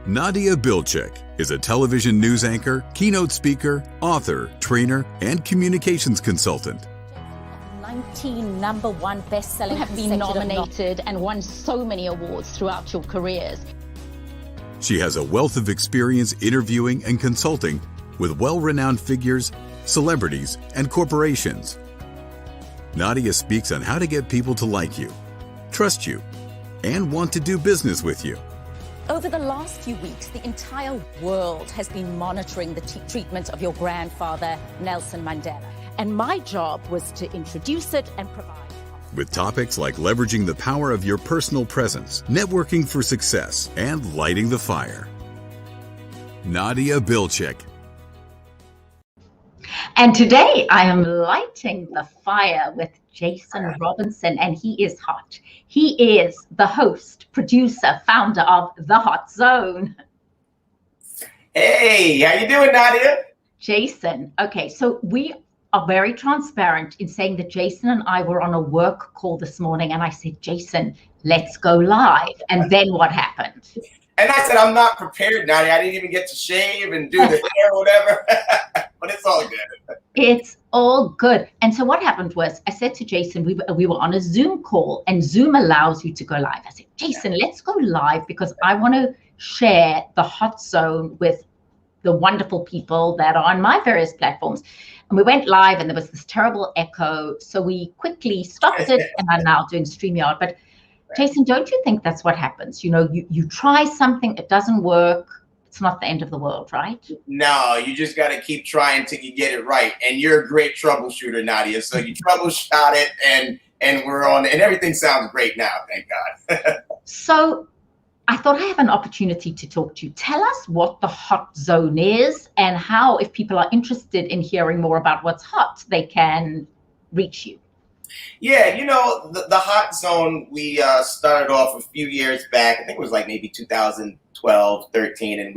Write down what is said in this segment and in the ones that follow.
Nadia Bilchik is a television news anchor, keynote speaker, author, trainer, and communications consultant. 19 number one best-selling have been nominated and won so many awards throughout your careers. She has a wealth of experience interviewing and consulting with well-renowned figures, celebrities, and corporations. Nadia speaks on how to get people to like you, trust you, and want to do business with you. Over the last few weeks, the entire world has been monitoring the treatment of your grandfather, Nelson Mandela. And my job was to introduce it and provide. With topics like leveraging the power of your personal presence, networking for success, and lighting the fire. Nadia Bilchik. And today I am lighting the fire with Jason Robinson, and he is hot. He is the host, producer, founder of The Hot Zone. Hey, how you doing, Nadia? Jason, okay, so we are very transparent in saying that Jason and I were on a work call this morning, and I said, Jason, let's go live. And then what happened? And I said, I'm not prepared, Nadia. I didn't even get to shave and do the hair or whatever, but it's all good. It's all good. And so what happened was I said to Jason, we were on a Zoom call, and Zoom allows you to go live. I said, Jason, let's go live because I want to share the Hot Zone with the wonderful people that are on my various platforms. And we went live and there was this terrible echo. So we quickly stopped it and are now doing StreamYard. But Jason, don't you think that's what happens? You know, you try something, it doesn't work. It's not the end of the world, right? No, you just got to keep trying till you get it right. And you're a great troubleshooter, Nadia. So you troubleshot it and we're on, and everything sounds great now, thank God. So I thought I have an opportunity to talk to you. Tell us what the Hot Zone is and how, if people are interested in hearing more about what's hot, they can reach you. Yeah, you know, the Hot Zone, we started off a few years back. I think it was like maybe 2012, 13. And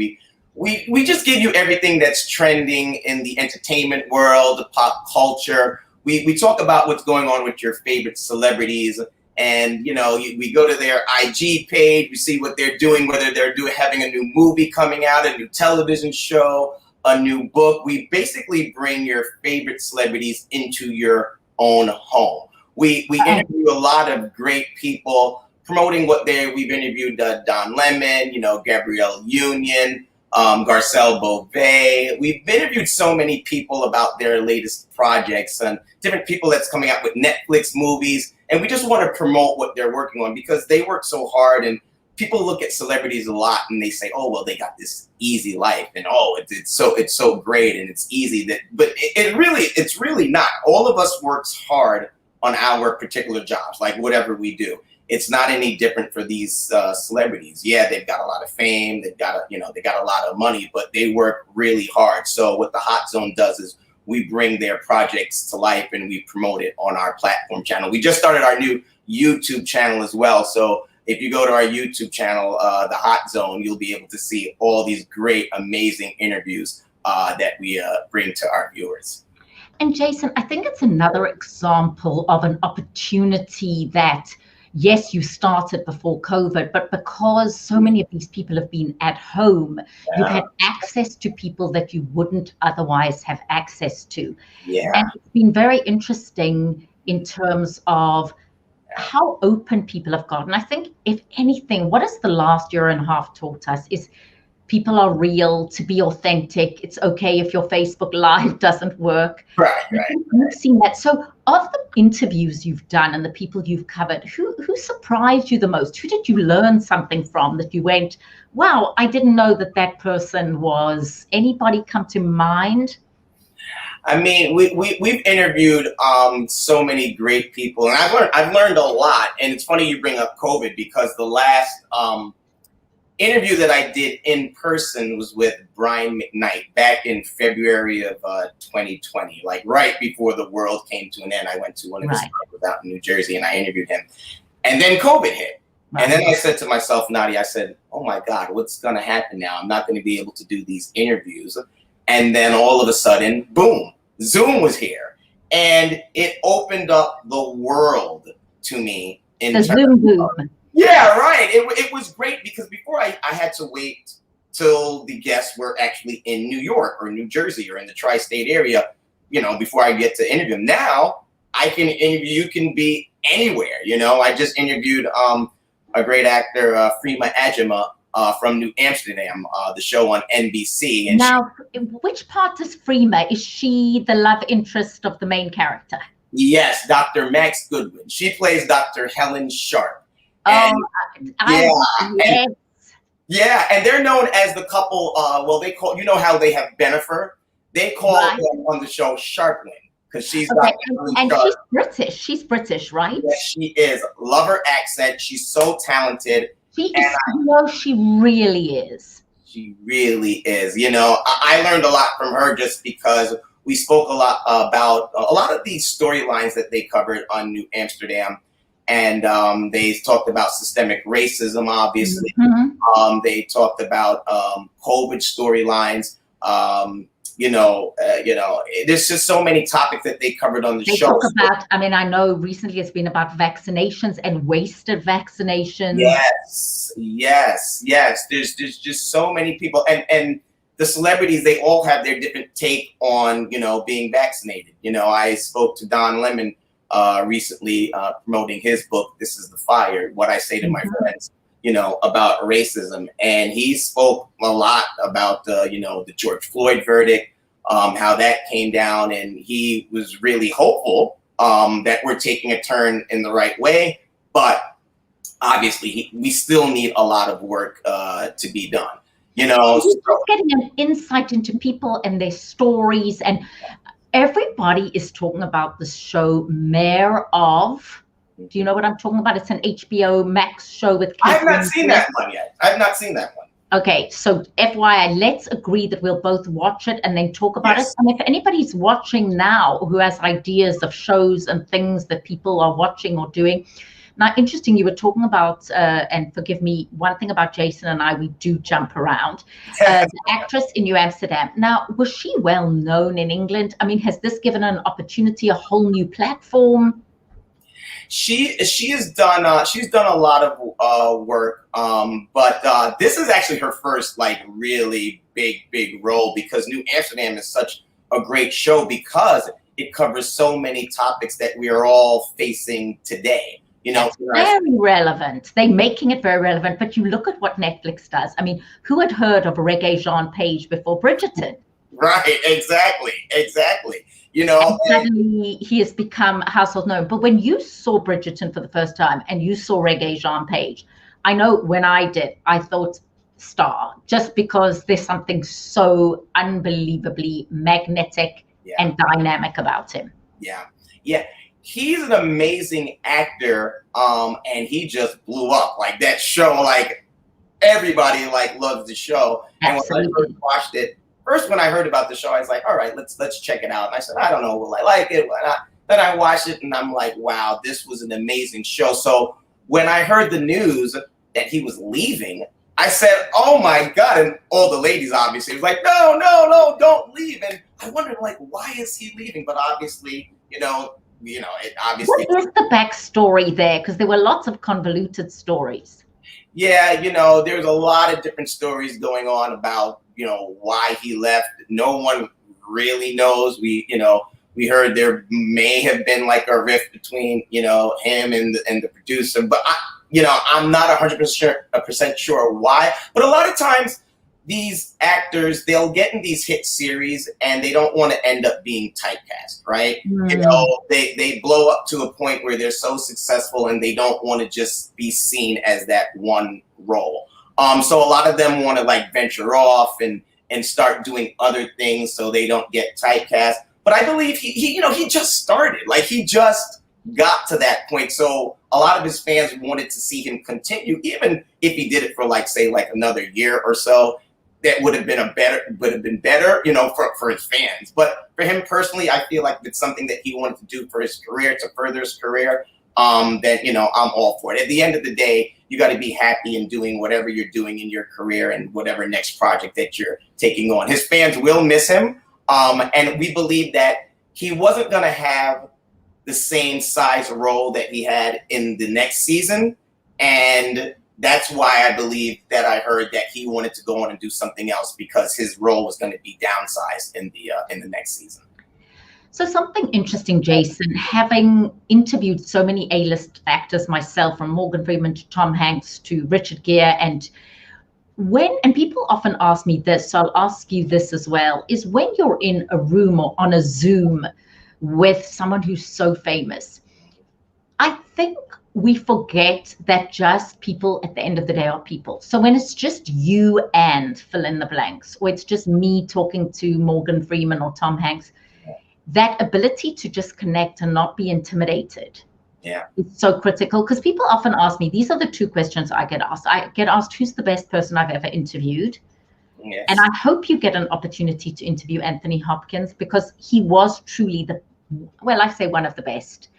we just give you everything that's trending in the entertainment world, the pop culture. We talk about what's going on with your favorite celebrities. And, you know, we go to their IG page, we see what they're doing, whether they're having a new movie coming out, a new television show, a new book. We basically bring your favorite celebrities into your own home. We interview a lot of great people promoting what we've interviewed Don Lemon, you know, Gabrielle Union, Garcelle Beauvais. We've interviewed so many people about their latest projects and different people that's coming out with Netflix movies. And we just want to promote what they're working on because they work so hard. And people look at celebrities a lot and they say, oh, well, they got this easy life. And, oh, it's so great and it's easy. But it's really not. All of us works hard on our particular jobs, like whatever we do. It's not any different for these celebrities. Yeah, they've got a lot of fame. They got a lot of money, but they work really hard. So what the Hot Zone does is we bring their projects to life and we promote it on our platform channel. We just started our new YouTube channel as well. So if you go to our YouTube channel, the Hot Zone, you'll be able to see all these great, amazing interviews that we bring to our viewers. And Jason, I think it's another example of an opportunity that, yes, you started before COVID, but because so many of these people have been at home, you've had access to people that you wouldn't otherwise have access to. Yeah. And it's been very interesting in terms of how open people have gotten. I think, if anything, what has the last year and a half taught us is people are real, to be authentic. It's okay if your Facebook Live doesn't work. Right. You've seen that. So of the interviews you've done and the people you've covered, who surprised you the most? Who did you learn something from that you went, wow, I didn't know that person was? Anybody come to mind? I mean, we've interviewed so many great people, and I've learned a lot. And it's funny you bring up COVID because the last interview that I did in person was with Brian McKnight back in February of 2020, like right before the world came to an end. I went to one of his clubs out in New Jersey and I interviewed him. And then COVID hit. Right. And then I said to myself, Nadia, I said, oh my God, what's going to happen now? I'm not going to be able to do these interviews. And then all of a sudden, boom, Zoom was here. And it opened up the world to me. In the Zoom boom. Yeah, right. It was great because before I had to wait till the guests were actually in New York or New Jersey or in the tri-state area, before I get to interview them. Now I can interview, you can be anywhere. I just interviewed a great actor, Freema Agyeman, from New Amsterdam, the show on NBC. And now, which part is Freema? Is she the love interest of the main character? Yes, Dr. Max Goodwin. She plays Dr. Helen Sharp. And, yeah, and they're known as the couple. Well, they call, how they have Bennifer. They call them on the show Sharpling because she's and she's British. She's British, right? Yes, she is. Love her accent. She's so talented. She is. She really is. She really is. I learned a lot from her just because we spoke a lot about a lot of these storylines that they covered on New Amsterdam. And they talked about systemic racism, obviously. Mm-hmm. They talked about COVID storylines. There's just so many topics that they covered on the show. They talk about, I know recently it's been about vaccinations and wasted vaccinations. Yes. There's just so many people. And the celebrities, they all have their different take on, being vaccinated. I spoke to Don Lemon recently promoting his book, This Is the Fire, What I Say to My Friends, about racism. And he spoke a lot about, the George Floyd verdict, how that came down. And he was really hopeful that we're taking a turn in the right way. But obviously, we still need a lot of work to be done. Just getting an insight into people and their stories, and everybody is talking about this show, Mayor of. Do you know what I'm talking about? It's an HBO Max show with. I have not seen that one yet. I've not seen that one. Okay, so FYI, let's agree that we'll both watch it and then talk about it. And if anybody's watching now who has ideas of shows and things that people are watching or doing. Now, interesting, you were talking about, and forgive me, one thing about Jason and I, we do jump around. The actress in New Amsterdam. Now, was she well known in England? Has this given her an opportunity, a whole new platform? She has done she's done a lot of work, but this is actually her first really big role, because New Amsterdam is such a great show because it covers so many topics that we are all facing today. It's very relevant. They're making it very relevant. But you look at what Netflix does. Who had heard of Regé-Jean Page before Bridgerton? Right, exactly. And suddenly he has become household known. But when you saw Bridgerton for the first time and you saw Regé-Jean Page, I know when I did, I thought star, just because there's something so unbelievably magnetic and dynamic about him. Yeah. He's an amazing actor, and he just blew up. That show, everybody loves the show. Absolutely. And when I first watched it, when I heard about the show, I was like, all right, let's check it out. And I said, I don't know, will I like it? Then I watched it and I'm like, wow, this was an amazing show. So when I heard the news that he was leaving, I said, oh my God. And all the ladies obviously was like, no, don't leave. And I wondered, why is he leaving? But obviously, it obviously. What is the backstory there? Because there were lots of convoluted stories. Yeah, there's a lot of different stories going on about, why he left. No one really knows. We heard there may have been a rift between, him and the producer, but I'm not 100% sure why. But a lot of times these actors, they'll get in these hit series and they don't want to end up being typecast, right? They blow up to a point where they're so successful and they don't want to just be seen as that one role. So a lot of them want to venture off and start doing other things so they don't get typecast. But I believe he just started, he just got to that point. So a lot of his fans wanted to see him continue, even if he did it for another year or so. That would have been better, for his fans. But for him personally, I feel like it's something that he wanted to do for his career, to further his career. That I'm all for it. At the end of the day, you got to be happy in doing whatever you're doing in your career and whatever next project that you're taking on. His fans will miss him, and we believe that he wasn't going to have the same size role that he had in the next season, and that's why I believe that I heard that he wanted to go on and do something else because his role was going to be downsized in the next season. So something interesting, Jason, having interviewed so many A-list actors myself, from Morgan Freeman to Tom Hanks to Richard Gere, and people often ask me this, so I'll ask you this as well, is when you're in a room or on a Zoom with someone who's so famous, I think we forget that just people at the end of the day are people. So when it's just you and fill in the blanks, or it's just me talking to Morgan Freeman or Tom Hanks, that ability to just connect and not be intimidated is so critical. Because people often ask me, these are the two questions I get asked. I get asked, who's the best person I've ever interviewed? Yes. And I hope you get an opportunity to interview Anthony Hopkins, because he was truly I say one of the best.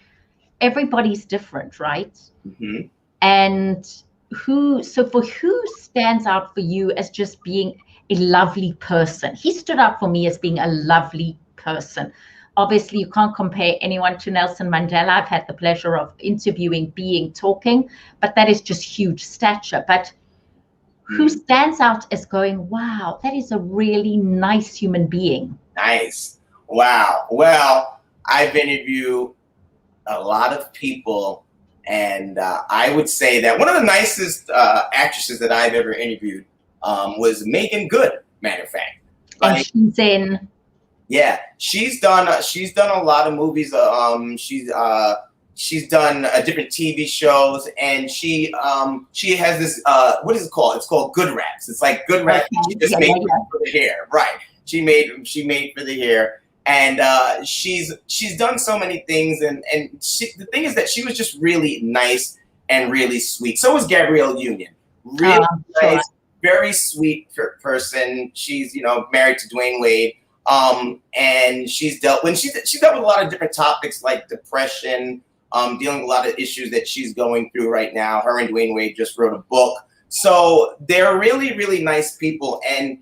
Everybody's different, right? Mm-hmm. And who stands out for you as just being a lovely person? He stood out for me as being a lovely person. Obviously, you can't compare anyone to Nelson Mandela. I've had the pleasure of interviewing, talking, but that is just huge stature. But who stands out as going, wow, that is a really nice human being? Nice. Wow. Well, I've interviewed a lot of people, and I would say that one of the nicest actresses that I've ever interviewed was Megan Good, matter of fact. And she's in... Yeah, she's done a lot of movies. She's done different TV shows, and she has this what is it called? It's called Good Raps. It's like Good Raps. She just made for the hair, right? She made for the hair, and she's done so many things. And the thing is that she was just really nice and really sweet. So was Gabrielle Union. Really nice, very sweet person. She's married to Dwayne Wade. And she's dealt with a lot of different topics like depression, dealing with a lot of issues that she's going through right now. Her and Dwayne Wade just wrote a book. So they're really, really nice people. And,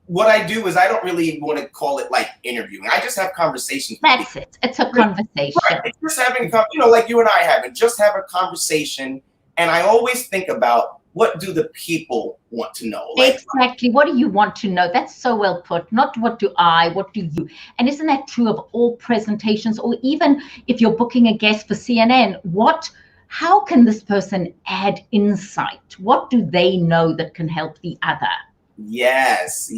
what I do is I don't really want to call it like interviewing. I just have conversations. That's it. It's a conversation. Right. It's just having, like you and I have, just have a conversation. And I always think about, what do the people want to know? Exactly. What do you want to know? That's so well put. Not what do you? And isn't that true of all presentations? Or even if you're booking a guest for CNN, how can this person add insight? What do they know that can help the other? Yes.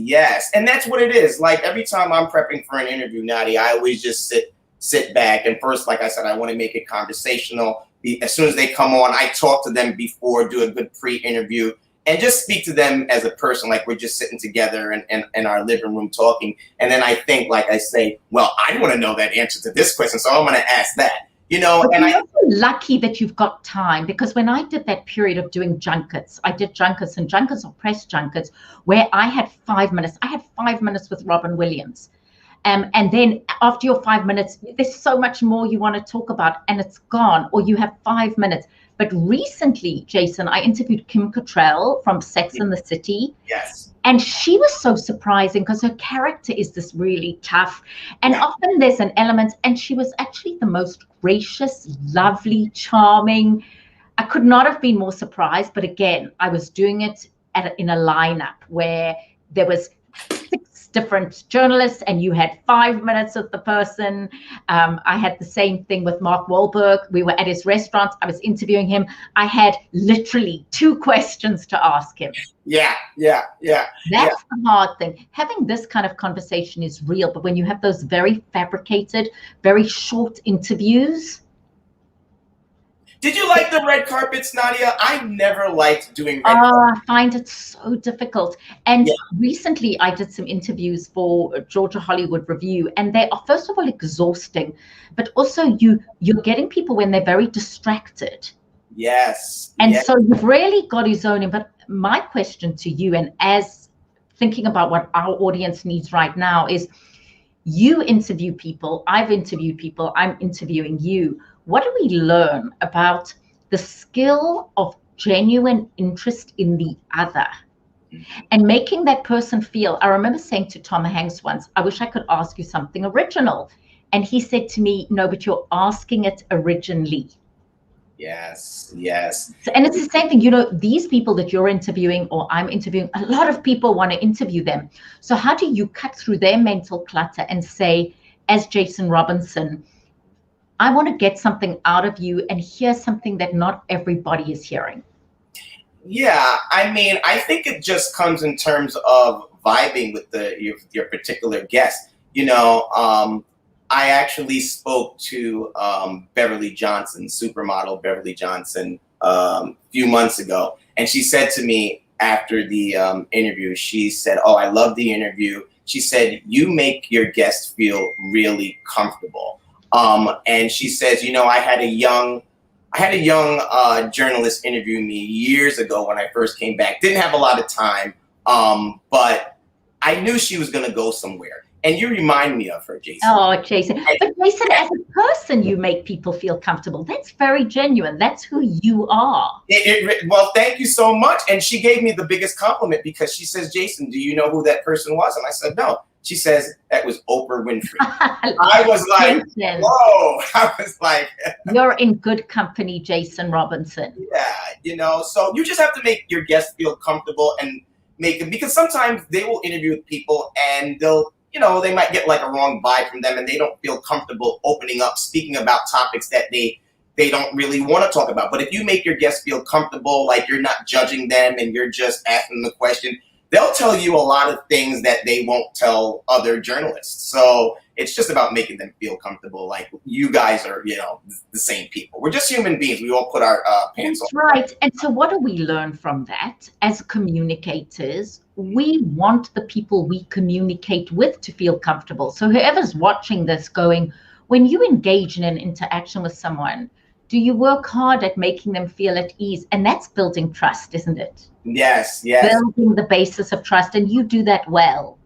And that's what it is. Like every time I'm prepping for an interview, Nadia, I always just sit back. And first, like I said, I want to make it conversational. As soon as they come on, I talk to them before, do a good pre-interview, and just speak to them as a person, like we're just sitting together in our living room talking. And then I think, like I say, well, I want to know that answer to this question, so I'm going to ask that. But and you're lucky that you've got time, because when I did that period of doing junkets, I did junkets or press junkets where I had 5 minutes. I had 5 minutes with Robin Williams. And then after your 5 minutes, there's so much more you want to talk about and it's gone, or you have 5 minutes. But recently, Jason, I interviewed Kim Cattrall from Sex and the City. Yes. And she was so surprising because her character is this really tough. And often there's an element, and she was actually the most gracious, lovely, charming. I could not have been more surprised. But again, I was doing it in a lineup where there was 6 different journalists and you had 5 minutes with the person. I had the same thing with Mark Wahlberg. We were at his restaurant. I was interviewing him. I had literally 2 questions to ask him. Yeah. That's the hard thing. Having this kind of conversation is real, but when you have those very fabricated, very short interviews. Did you like the red carpets, Nadia? I never liked doing red carpets. I find it so difficult. And recently I did some interviews for Georgia Hollywood Review, and they are, first of all, exhausting, but also you're getting people when they're very distracted. Yes. And so you've really got to zone in. But my question to you, and as thinking about what our audience needs right now, is you interview people, I've interviewed people, I'm interviewing you. What do we learn about the skill of genuine interest in the other and making that person feel? I remember saying to Tom Hanks once, I wish I could ask you something original. And he said to me, no, but you're asking it originally. Yes, yes. And it's the same thing, you know, these people that you're interviewing or I'm interviewing, a lot of people want to interview them. So how do you cut through their mental clutter and say, as Jason Robinson, I want to get something out of you and hear something that not everybody is hearing? Yeah, I mean, I think it just comes in terms of vibing with your particular guest. I actually spoke to Beverly Johnson, supermodel Beverly Johnson, a few months ago, and she said to me after the interview, she said, "Oh, I love the interview." She said, "You make your guests feel really comfortable," and she says, I had a young journalist interview me years ago when I first came back. Didn't have a lot of time, but I knew she was going to go somewhere. And you remind me of her, Jason. Oh, Jason. But Jason, as a person, you make people feel comfortable. That's very genuine. That's who you are. Well, thank you so much. And she gave me the biggest compliment because she says, "Jason, do you know who that person was?" And I said, "No." She says, "That was Oprah Winfrey." I was like, Jason, whoa. I was like, you're in good company, Jason Robinson. yeah, so you just have to make your guests feel comfortable and make them, because sometimes they will interview with people and they might get like a wrong vibe from them and they don't feel comfortable opening up, speaking about topics that they don't really want to talk about. But if you make your guests feel comfortable, like you're not judging them and you're just asking the question, they'll tell you a lot of things that they won't tell other journalists. So it's just about making them feel comfortable. Like you guys are, the same people. We're just human beings. We all put our pants on. That's right. And so what do we learn from that? As communicators, we want the people we communicate with to feel comfortable. So whoever's watching this going, when you engage in an interaction with someone, do you work hard at making them feel at ease? And that's building trust, isn't it? Yes. Building the basis of trust, and you do that well.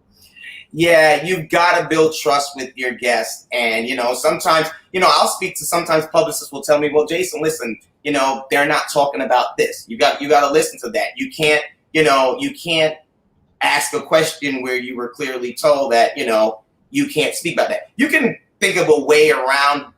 Yeah, you've got to build trust with your guests. And, sometimes, I'll speak to, sometimes publicists will tell me, "Well, Jason, listen, they're not talking about this. You got to listen to that. You can't ask a question where you were clearly told that, you can't speak about that." You can think of a way around,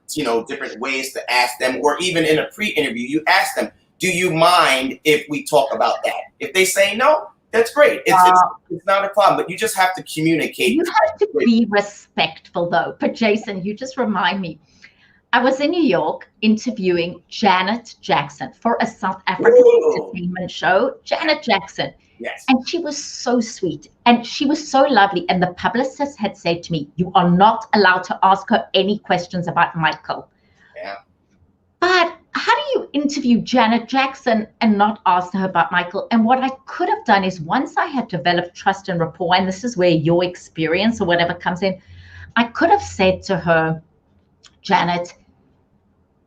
different ways to ask them, or even in a pre-interview, you ask them, "Do you mind if we talk about that?" If they say no, that's great. It's not a problem, but you just have to communicate. You have to be respectful, though. But Jason, you just remind me. I was in New York interviewing Janet Jackson for a South African entertainment show. Janet Jackson. Yes. And she was so sweet and she was so lovely. And the publicist had said to me, "You are not allowed to ask her any questions about Michael." Yeah. But how do you interview Janet Jackson and not ask her about Michael? And what I could have done is, once I had developed trust and rapport, and this is where your experience or whatever comes in, I could have said to her, "Janet,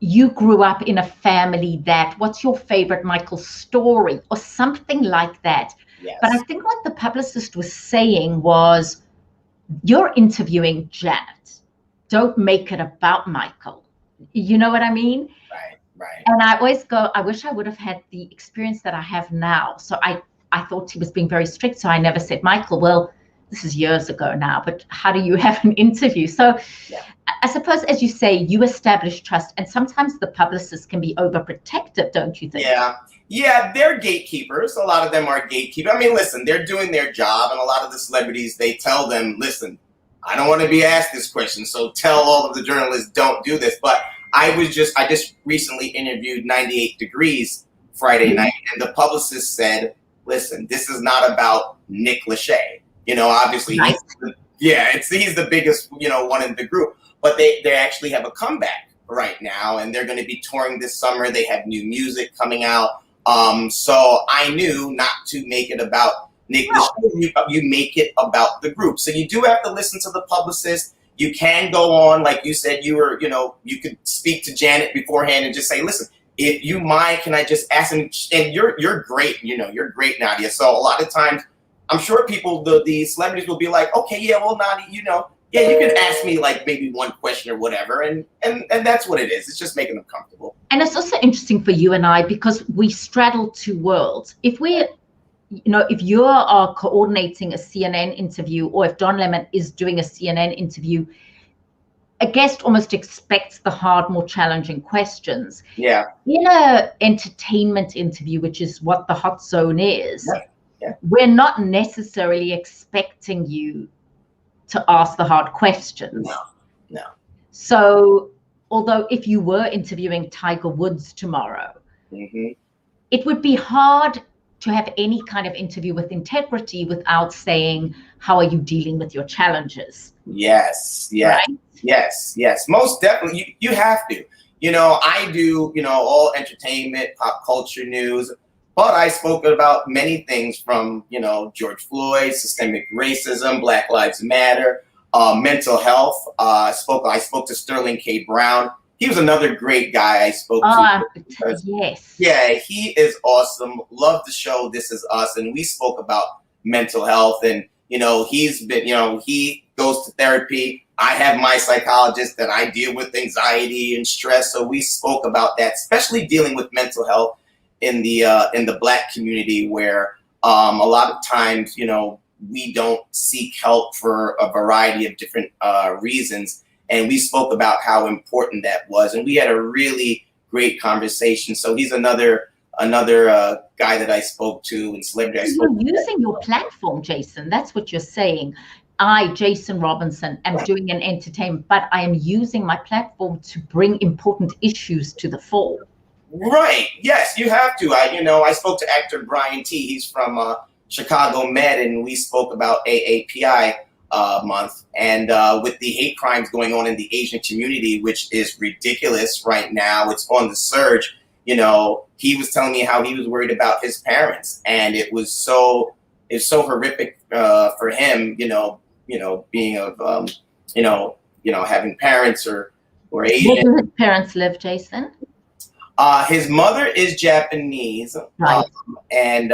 you grew up in a family that, what's your favorite Michael story?" or something like that. Yes. But I think what the publicist was saying was, "You're interviewing Janet. Don't make it about Michael." You know what I mean? Right. And I always go, I wish I would have had the experience that I have now. So I thought he was being very strict. So I never said, "Michael, well, this is years ago now, but how do you have an interview?" So yeah. I suppose, as you say, you establish trust, and sometimes the publicists can be overprotective, don't you think? Yeah, they're gatekeepers. A lot of them are gatekeepers. I mean, listen, they're doing their job, and a lot of the celebrities, they tell them, "Listen, I don't want to be asked this question, so tell all of the journalists, don't do this." But I just recently interviewed 98 Degrees Friday night, and the publicist said, "Listen, this is not about Nick Lachey. Obviously, nice. he's the biggest, one in the group. But they actually have a comeback right now, and they're going to be touring this summer. They have new music coming out. So I knew not to make it about Nick Lachey. You make it about the group. So you do have to listen to the publicist. You can go on, like you said, you could speak to Janet beforehand and just say, "Listen, if you mind, can I just ask him?" And you're great, you're great, Nadia. So a lot of times, I'm sure people, the celebrities will be like, "Okay, yeah, well, Nadia, you can ask me like maybe one question or whatever," and that's what it is. It's just making them comfortable. And it's also interesting for you and I, because we straddle two worlds. If you are coordinating a CNN interview, or if Don Lemon is doing a CNN interview, a guest almost expects the hard, more challenging questions. Yeah. In a entertainment interview, which is what the hot zone is, yeah. We're not necessarily expecting you to ask the hard questions. No. So, although if you were interviewing Tiger Woods tomorrow, it would be hard to have any kind of interview with integrity without saying, how are you dealing with your challenges? Yes. Right? Yes. Most definitely. You have to. I do, all entertainment, pop culture news, but I spoke about many things from, George Floyd, systemic racism, Black Lives Matter, mental health. I spoke to Sterling K. Brown. He was another great guy I spoke to. Yes. Yeah, he is awesome. Love the show This Is Us. And we spoke about mental health. And, he's been, he goes to therapy. I have my psychologist that I deal with anxiety and stress. So we spoke about that, especially dealing with mental health in the Black community, where a lot of times, we don't seek help for a variety of different reasons. And we spoke about how important that was. And we had a really great conversation. So he's another guy that I spoke to and celebrity. You're using your platform, Jason. That's what you're saying. I, Jason Robinson, am doing an entertainment, but I am using my platform to bring important issues to the fore. Right. Yes, you have to. I spoke to actor Brian T. He's from Chicago Med, and we spoke about AAPI month, and with the hate crimes going on in the Asian community, which is ridiculous right now. It's on the surge. He was telling me how he was worried about his parents, and it's so horrific for him. Being of having parents or Asian. Where do his parents live, Jason? His mother is Japanese, right. And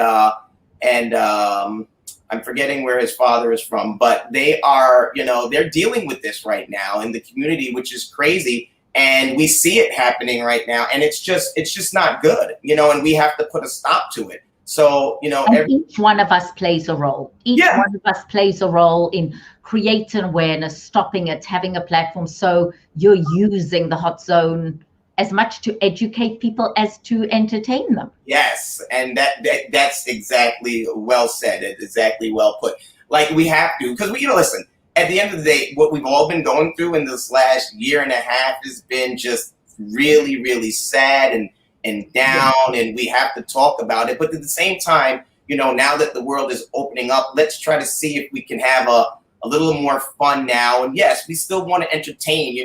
I'm forgetting where his father is from, but they are, they're dealing with this right now in the community, which is crazy. And we see it happening right now, and it's just not good, and we have to put a stop to it. So, each one of us plays a role. Each one of us plays a role in creating awareness, stopping it, having a platform. So you're using the hot zone as much to educate people as to entertain them. Yes, and that's exactly well said. Exactly well put. Like, we have to, because listen. At the end of the day, what we've all been going through in this last year and a half has been just really, really sad and down, and we have to talk about it. But at the same time, now that the world is opening up, let's try to see if we can have a little more fun now. And yes, we still want to entertain.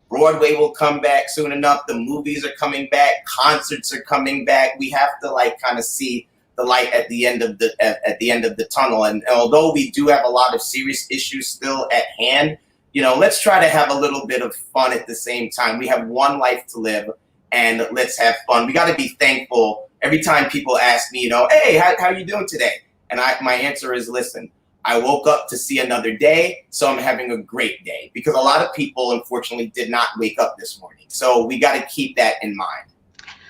Broadway will come back soon enough. The movies are coming back. Concerts are coming back. We have to kind of see the light at the end of the tunnel. And although we do have a lot of serious issues still at hand, let's try to have a little bit of fun at the same time. We have one life to live, and let's have fun. We got to be thankful every time people ask me, hey, how are you doing today? And my answer is, listen, I woke up to see another day, so I'm having a great day, because a lot of people, unfortunately, did not wake up this morning. So we got to keep that in mind.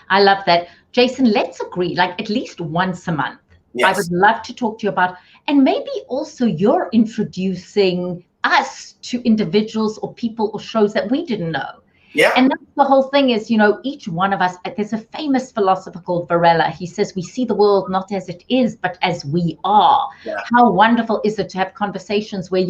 I love that. Jason, let's agree, at least once a month. Yes. I would love to talk to you about, and maybe also you're introducing us to individuals or people or shows that we didn't know. Yeah. And that's the whole thing is, each one of us, there's a famous philosopher called Varela. He says, we see the world not as it is, but as we are. Yeah. How wonderful is it to have conversations where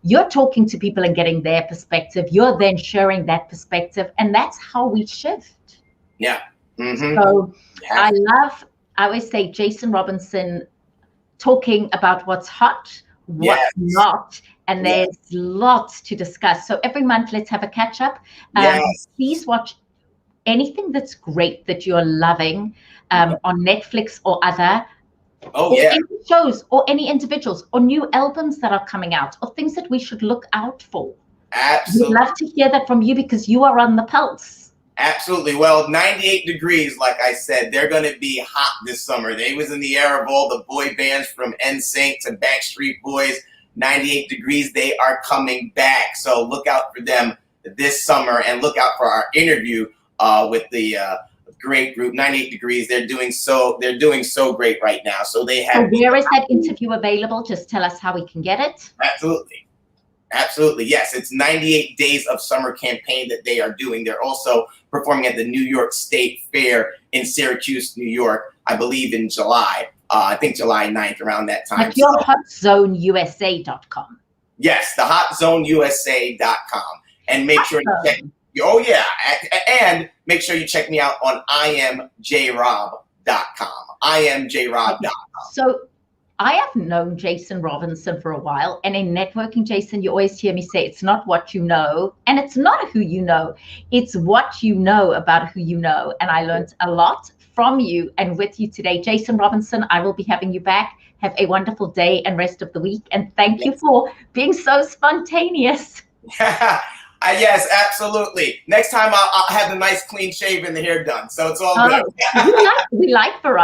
you're talking to people and getting their perspective. You're then sharing that perspective. And that's how we shift. Yeah. Mm-hmm. So I always say Jason Robinson talking about what's hot, what's not, and there's lots to discuss. So every month, let's have a catch up. Please watch anything that's great that you're loving on Netflix or other. Any shows or any individuals or new albums that are coming out or things that we should look out for. Absolutely. We'd love to hear that from you because you are on the pulse. Absolutely. Well, 98 Degrees, like I said, they're going to be hot this summer. They was in the era of all the boy bands from NSYNC to Backstreet Boys. 98 Degrees, they are coming back. So look out for them this summer, and look out for our interview with the great group 98 Degrees. They're doing so great right now. So they have. So where is that interview available? Just tell us how we can get it. Absolutely, yes. It's 98 Days of Summer campaign that they are doing. They're also performing at the New York State Fair in Syracuse, New York, I believe in July. I think July 9th, around that time. At your hotzoneusa.com. Yes, the hotzoneusa.com. And make sure you check. Oh, yeah. And make sure you check me out on imjrob.com. imjrob.com. So I have known Jason Robinson for a while, and in networking, Jason, you always hear me say it's not what you know, and it's not who you know. It's what you know about who you know. And I learned a lot from you and with you today. Jason Robinson, I will be having you back. Have a wonderful day and rest of the week. And thank you for being so spontaneous. Yes, absolutely. Next time I'll have the nice clean shave and the hair done. So it's all good. We like variety.